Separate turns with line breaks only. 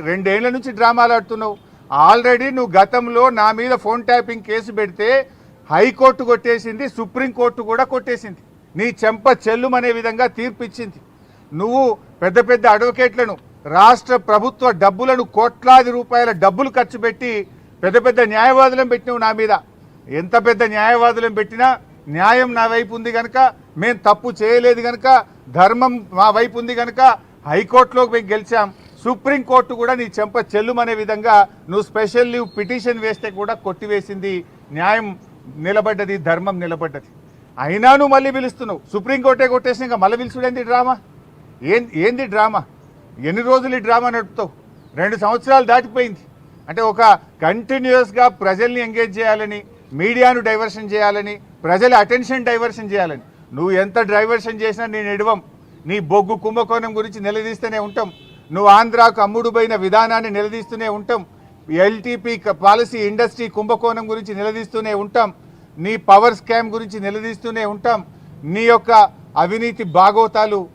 రెండేళ్ల నుంచి డ్రామాలు ఆడుతున్నావు. ఆల్రెడీ నువ్వు గతంలో నా మీద ఫోన్ ట్యాపింగ్ కేసు పెడితే హైకోర్టు కొట్టేసింది, సుప్రీంకోర్టు కూడా కొట్టేసింది. నీ చెంప చెల్లుమనే విధంగా తీర్పు ఇచ్చింది. నువ్వు పెద్ద పెద్ద అడ్వకేట్లను, రాష్ట్ర ప్రభుత్వ డబ్బులను, కోట్లాది రూపాయల డబ్బులు ఖర్చు పెట్టి పెద్ద పెద్ద న్యాయవాదులను పెట్టినావు నా మీద. ఎంత పెద్ద న్యాయవాదులను పెట్టినా న్యాయం నా వైపు ఉంది కనుక, మేము తప్పు చేయలేదు కనుక, ధర్మం మా వైపు ఉంది కనుక హైకోర్టులోకి మేము గెలిచాం. సుప్రీంకోర్టు కూడా నీ చెంప చెల్లుమనే విధంగా నువ్వు స్పెషల్ లీవ్ పిటిషన్ వేస్తే కూడా కొట్టివేసింది. న్యాయం నిలబడ్డది, ధర్మం నిలబడ్డది. అయినా నువ్వు మళ్ళీ పిలుస్తున్నావు. సుప్రీంకోర్టే కొట్టేసినాక మళ్ళీ పిలుచుడేంది డ్రామా? ఏంది డ్రామా? ఎన్ని రోజులు ఈ డ్రామా నడుపుతావు? 2 సంవత్సరాలు దాటిపోయింది. అంటే ఒక కంటిన్యూస్గా ప్రజల్ని ఎంగేజ్ చేయాలని, మీడియాను డైవర్షన్ చేయాలని, ప్రజల అటెన్షన్ డైవర్షన్ చేయాలని నువ్వు ఎంత డైవర్షన్ చేసినా నేను ఎడవం. నీ బొగ్గు కుంభకోణం గురించి నిలదీస్తూనే ఉంటాం. నువ్వు ఆంధ్రాకు అమ్ముడు పోయిన విధానాన్ని నిలదీస్తూనే ఉంటాం. ఎల్టీపీ పాలసీ ఇండస్ట్రీ కుంభకోణం గురించి నిలదీస్తూనే ఉంటాం. నీ పవర్ స్కామ్ గురించి నిలదీస్తూనే ఉంటాం. నీ యొక్క అవినీతి బాగోతాలు